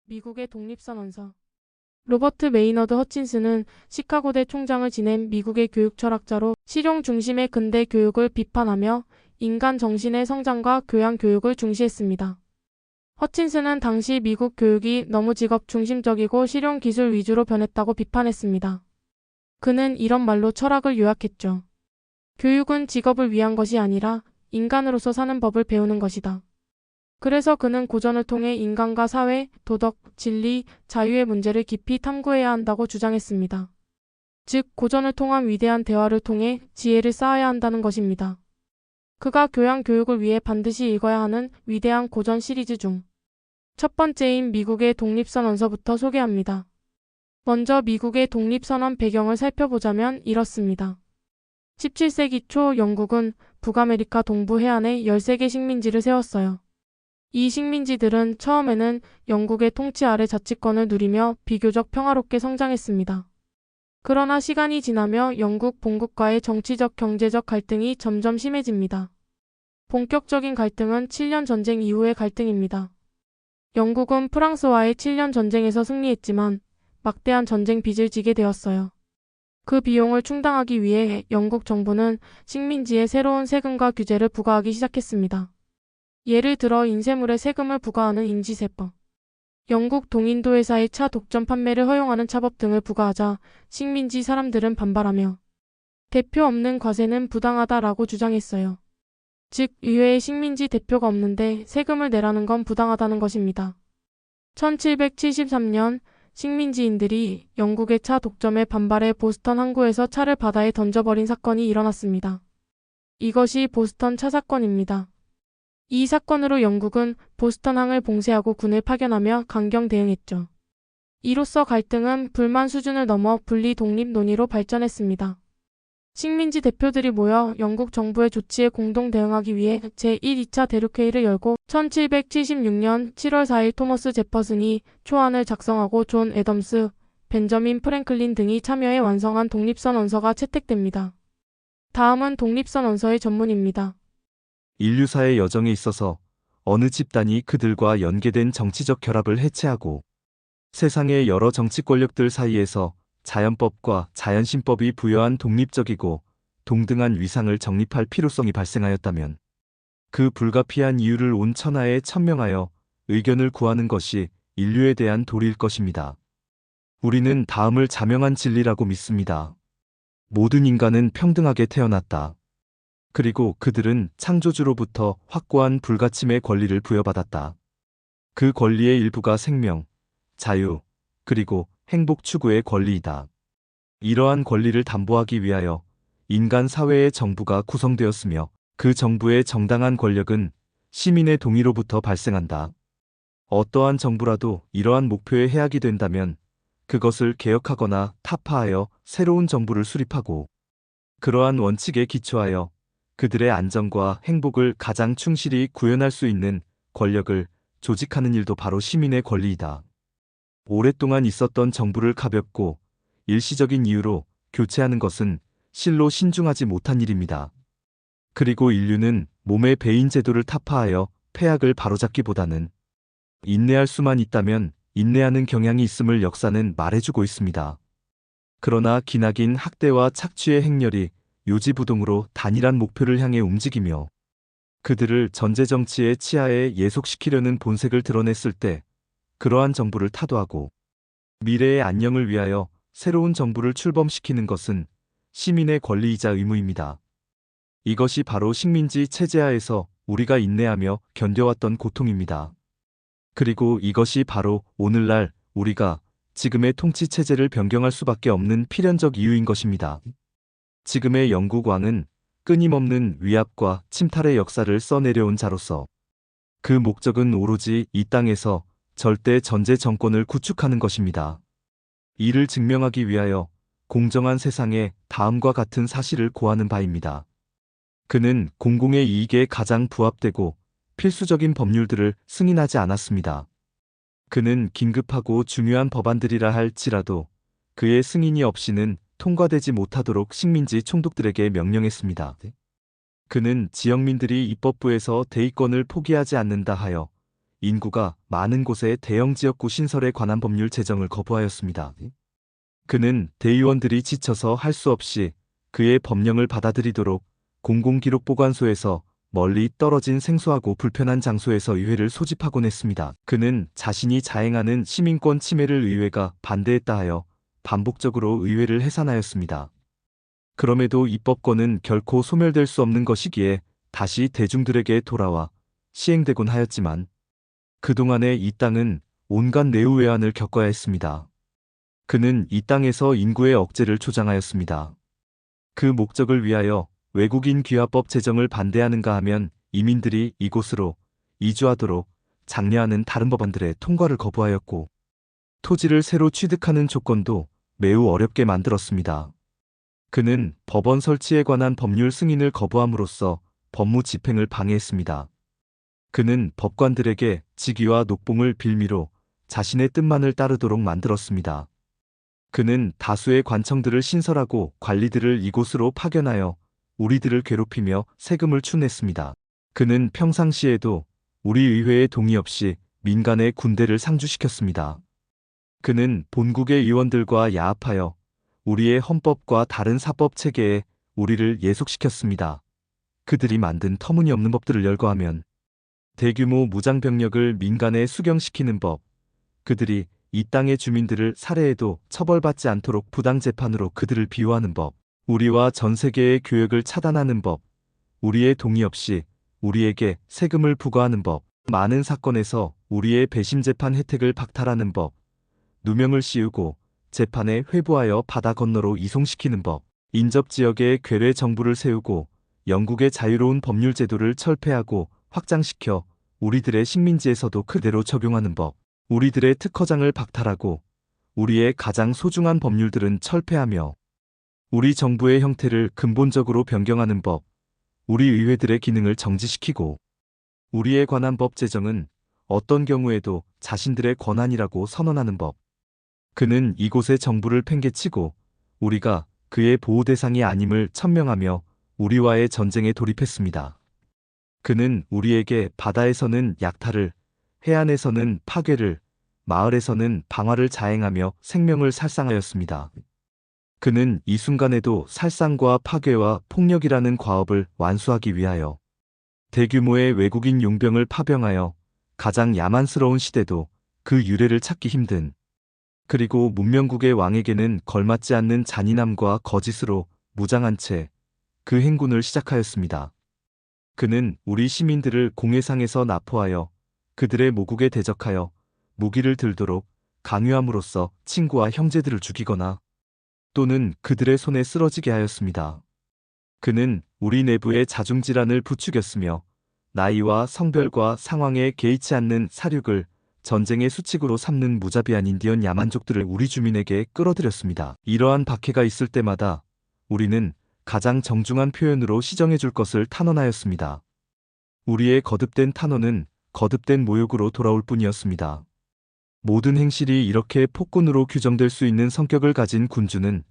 미국의 독립선언서. 로버트 메이너드 허친슨은 시카고대 총장을 지낸 미국의 교육 철학자로 실용 중심의 근대 교육을 비판하며 인간 정신의 성장과 교양 교육을 중시했습니다. 허친슨은 당시 미국 교육이 너무 직업 중심적이고 실용 기술 위주로 변했다고 비판했습니다. 그는 이런 말로 철학을 요약했죠. 교육은 직업을 위한 것이 아니라 인간으로서 사는 법을 배우는 것이다. 그래서 그는 고전을 통해 인간과 사회, 도덕, 진리, 자유의 문제를 깊이 탐구해야 한다고 주장했습니다. 즉, 고전을 통한 위대한 대화를 통해 지혜를 쌓아야 한다는 것입니다. 그가 교양 교육을 위해 반드시 읽어야 하는 위대한 고전 시리즈 중 첫 번째인 미국의 독립선언서부터 소개합니다. 먼저 미국의 독립선언 배경을 살펴보자면 이렇습니다. 17세기 초 영국은 북아메리카 동부 해안에 13개 식민지를 세웠어요. 이 식민지들은 처음에는 영국의 통치 아래 자치권을 누리며 비교적 평화롭게 성장했습니다. 그러나 시간이 지나며 영국 본국과의 정치적 경제적 갈등이 점점 심해집니다. 본격적인 갈등은 7년 전쟁 이후의 갈등입니다. 영국은 프랑스와의 7년 전쟁에서 승리했지만 막대한 전쟁 빚을 지게 되었어요. 그 비용을 충당하기 위해 영국 정부는 식민지에 새로운 세금과 규제를 부과하기 시작했습니다. 예를 들어 인쇄물에 세금을 부과하는 인지세법, 영국 동인도 회사의 차 독점 판매를 허용하는 차법 등을 부과하자 식민지 사람들은 반발하며 대표 없는 과세는 부당하다라고 주장했어요. 즉, 의회에 식민지 대표가 없는데 세금을 내라는 건 부당하다는 것입니다. 1773년 식민지인들이 영국의 차 독점에 반발해 보스턴 항구에서 차를 바다에 던져버린 사건이 일어났습니다. 이것이 보스턴 차 사건입니다. 이 사건으로 영국은 보스턴항을 봉쇄하고 군을 파견하며 강경 대응했죠. 이로써 갈등은 불만 수준을 넘어 분리 독립 논의로 발전했습니다. 식민지 대표들이 모여 영국 정부의 조치에 공동 대응하기 위해 제1-2차 대륙회의를 열고 1776년 7월 4일 토머스 제퍼슨이 초안을 작성하고 존 애덤스, 벤저민 프랭클린 등이 참여해 완성한 독립선언서가 채택됩니다. 다음은 독립선언서의 전문입니다. 인류사의 여정에 있어서 어느 집단이 그들과 연계된 정치적 결합을 해체하고 세상의 여러 정치 권력들 사이에서 자연법과 자연신법이 부여한 독립적이고 동등한 위상을 정립할 필요성이 발생하였다면 그 불가피한 이유를 온 천하에 천명하여 의견을 구하는 것이 인류에 대한 도리일 것입니다. 우리는 다음을 자명한 진리라고 믿습니다. 모든 인간은 평등하게 태어났다. 그리고 그들은 창조주로부터 확고한 불가침의 권리를 부여받았다. 그 권리의 일부가 생명, 자유, 그리고 행복 추구의 권리이다. 이러한 권리를 담보하기 위하여 인간 사회의 정부가 구성되었으며 그 정부의 정당한 권력은 시민의 동의로부터 발생한다. 어떠한 정부라도 이러한 목표에 해악이 된다면 그것을 개혁하거나 타파하여 새로운 정부를 수립하고 그러한 원칙에 기초하여 그들의 안전과 행복을 가장 충실히 구현할 수 있는 권력을 조직하는 일도 바로 시민의 권리이다. 오랫동안 있었던 정부를 가볍고 일시적인 이유로 교체하는 것은 실로 신중하지 못한 일입니다. 그리고 인류는 몸의 배인 제도를 타파하여 폐악을 바로잡기보다는 인내할 수만 있다면 인내하는 경향이 있음을 역사는 말해주고 있습니다. 그러나 기나긴 학대와 착취의 행렬이 요지부동으로 단일한 목표를 향해 움직이며 그들을 전제정치의 치하에 예속시키려는 본색을 드러냈을 때 그러한 정부를 타도하고 미래의 안녕을 위하여 새로운 정부를 출범시키는 것은 시민의 권리이자 의무입니다. 이것이 바로 식민지 체제하에서 우리가 인내하며 견뎌왔던 고통입니다. 그리고 이것이 바로 오늘날 우리가 지금의 통치 체제를 변경할 수밖에 없는 필연적 이유인 것입니다. 지금의 영국 왕은 끊임없는 위압과 침탈의 역사를 써내려온 자로서 그 목적은 오로지 이 땅에서 절대 전제 정권을 구축하는 것입니다. 이를 증명하기 위하여 공정한 세상에 다음과 같은 사실을 고하는 바입니다. 그는 공공의 이익에 가장 부합되고 필수적인 법률들을 승인하지 않았습니다. 그는 긴급하고 중요한 법안들이라 할지라도 그의 승인이 없이는 통과되지 못하도록 식민지 총독들에게 명령했습니다. 그는 지역민들이 입법부에서 대의권을 포기하지 않는다 하여 인구가 많은 곳의 대형 지역구 신설에 관한 법률 제정을 거부하였습니다. 그는 대의원들이 지쳐서 할 수 없이 그의 법령을 받아들이도록 공공기록보관소에서 멀리 떨어진 생소하고 불편한 장소에서 의회를 소집하곤 했습니다. 그는 자신이 자행하는 시민권 침해를 의회가 반대했다 하여 반복적으로 의회를 해산하였습니다. 그럼에도 입법권은 결코 소멸될 수 없는 것이기에 다시 대중들에게 돌아와 시행되곤 하였지만 그동안에 이 땅은 온갖 내후외환을 겪어야 했습니다. 그는 이 땅에서 인구의 억제를 조장하였습니다. 그 목적을 위하여 외국인 귀화법 제정을 반대하는가 하면 이민들이 이곳으로 이주하도록 장려하는 다른 법안들의 통과를 거부하였고 토지를 새로 취득하는 조건도 매우 어렵게 만들었습니다. 그는 법원 설치에 관한 법률 승인을 거부함으로써 법무 집행을 방해했습니다. 그는 법관들에게 직위와 녹봉을 빌미로 자신의 뜻만을 따르도록 만들었습니다. 그는 다수의 관청들을 신설하고 관리들을 이곳으로 파견하여 우리들을 괴롭히며 세금을 추냈습니다. 그는 평상시에도 우리 의회의 동의 없이 민간의 군대를 상주시켰습니다. 그는 본국의 의원들과 야합하여 우리의 헌법과 다른 사법 체계에 우리를 예속시켰습니다. 그들이 만든 터무니없는 법들을 열거하면 대규모 무장병력을 민간에 수경시키는 법, 그들이 이 땅의 주민들을 살해해도 처벌받지 않도록 부당재판으로 그들을 비호하는 법, 우리와 전 세계의 교역을 차단하는 법, 우리의 동의 없이 우리에게 세금을 부과하는 법, 많은 사건에서 우리의 배심재판 혜택을 박탈하는 법, 누명을 씌우고 재판에 회부하여 바다 건너로 이송시키는 법, 인접지역에 괴뢰 정부를 세우고 영국의 자유로운 법률 제도를 철폐하고 확장시켜 우리들의 식민지에서도 그대로 적용하는 법, 우리들의 특허장을 박탈하고 우리의 가장 소중한 법률들은 철폐하며 우리 정부의 형태를 근본적으로 변경하는 법, 우리 의회들의 기능을 정지시키고 우리에 관한 법 제정은 어떤 경우에도 자신들의 권한이라고 선언하는 법. 그는 이곳의 정부를 팽개치고 우리가 그의 보호 대상이 아님을 천명하며 우리와의 전쟁에 돌입했습니다. 그는 우리에게 바다에서는 약탈을, 해안에서는 파괴를, 마을에서는 방화를 자행하며 생명을 살상하였습니다. 그는 이 순간에도 살상과 파괴와 폭력이라는 과업을 완수하기 위하여 대규모의 외국인 용병을 파병하여 가장 야만스러운 시대도 그 유래를 찾기 힘든 그리고 문명국의 왕에게는 걸맞지 않는 잔인함과 거짓으로 무장한 채 그 행군을 시작하였습니다. 그는 우리 시민들을 공회상에서 납포하여 그들의 모국에 대적하여 무기를 들도록 강요함으로써 친구와 형제들을 죽이거나 또는 그들의 손에 쓰러지게 하였습니다. 그는 우리 내부의 자중질환을 부추겼으며 나이와 성별과 상황에 개의치 않는 사륙을 전쟁의 수칙으로 삼는 무자비한 인디언 야만족들을 우리 주민에게 끌어들였습니다. 이러한 박해가 있을 때마다 우리는 가장 정중한 표현으로 시정해 줄 것을 탄원하였습니다. 우리의 거듭된 탄원은 거듭된 모욕으로 돌아올 뿐이었습니다. 모든 행실이 이렇게 폭군으로 규정될 수 있는 성격을 가진 군주는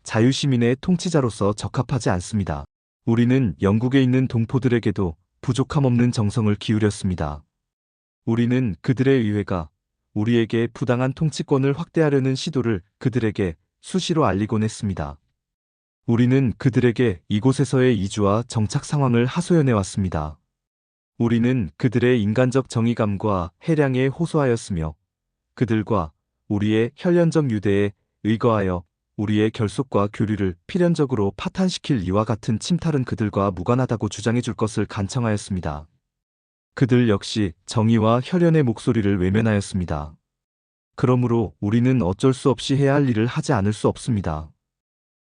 자유시민의 통치자로서 적합하지 않습니다. 우리는 영국에 있는 동포들에게도 부족함 없는 정성을 기울였습니다. 우리는 그들의 의회가 우리에게 부당한 통치권을 확대하려는 시도를 그들에게 수시로 알리곤 했습니다. 우리는 그들에게 이곳에서의 이주와 정착 상황을 하소연해왔습니다. 우리는 그들의 인간적 정의감과 해량에 호소하였으며 그들과 우리의 혈연적 유대에 의거하여 우리의 결속과 교류를 필연적으로 파탄시킬 이와 같은 침탈은 그들과 무관하다고 주장해 줄 것을 간청하였습니다. 그들 역시 정의와 혈연의 목소리를 외면하였습니다. 그러므로 우리는 어쩔 수 없이 해야 할 일을 하지 않을 수 없습니다.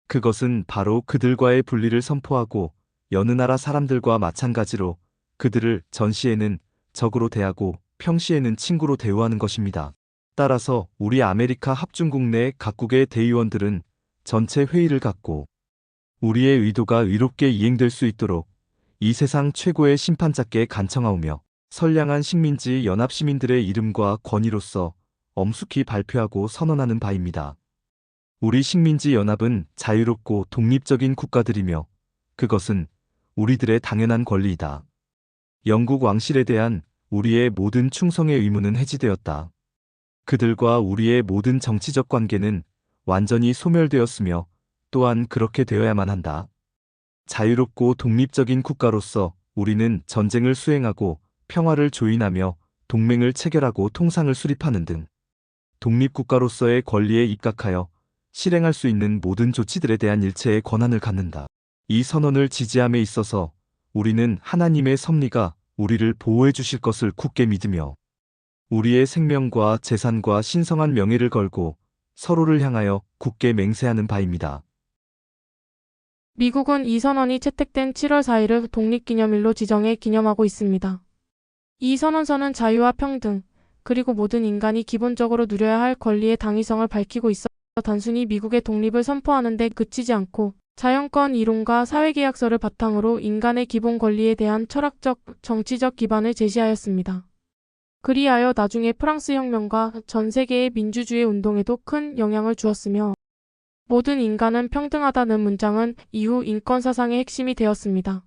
그것은 바로 그들과의 분리를 선포하고 여느 나라 사람들과 마찬가지로 그들을 전시에는 적으로 대하고 평시에는 친구로 대우하는 것입니다. 따라서 우리 아메리카 합중국 내 각국의 대의원들은 전체 회의를 갖고 우리의 의도가 의롭게 이행될 수 있도록 이 세상 최고의 심판자께 간청하오며 선량한 식민지 연합시민들의 이름과 권위로서 엄숙히 발표하고 선언하는 바입니다. 우리 식민지 연합은 자유롭고 독립적인 국가들이며 그것은 우리들의 당연한 권리이다. 영국 왕실에 대한 우리의 모든 충성의 의무는 해지되었다. 그들과 우리의 모든 정치적 관계는 완전히 소멸되었으며 또한 그렇게 되어야만 한다. 자유롭고 독립적인 국가로서 우리는 전쟁을 수행하고 평화를 조인하며 동맹을 체결하고 통상을 수립하는 등 독립국가로서의 권리에 입각하여 실행할 수 있는 모든 조치들에 대한 일체의 권한을 갖는다. 이 선언을 지지함에 있어서 우리는 하나님의 섭리가 우리를 보호해 주실 것을 굳게 믿으며 우리의 생명과 재산과 신성한 명예를 걸고 서로를 향하여 굳게 맹세하는 바입니다. 미국은 이 선언이 채택된 7월 4일을 독립기념일로 지정해 기념하고 있습니다. 이 선언서는 자유와 평등, 그리고 모든 인간이 기본적으로 누려야 할 권리의 당위성을 밝히고 있어 단순히 미국의 독립을 선포하는 데 그치지 않고 자연권 이론과 사회계약서를 바탕으로 인간의 기본 권리에 대한 철학적, 정치적 기반을 제시하였습니다. 그리하여 나중에 프랑스 혁명과 전 세계의 민주주의 운동에도 큰 영향을 주었으며 모든 인간은 평등하다는 문장은 이후 인권 사상의 핵심이 되었습니다.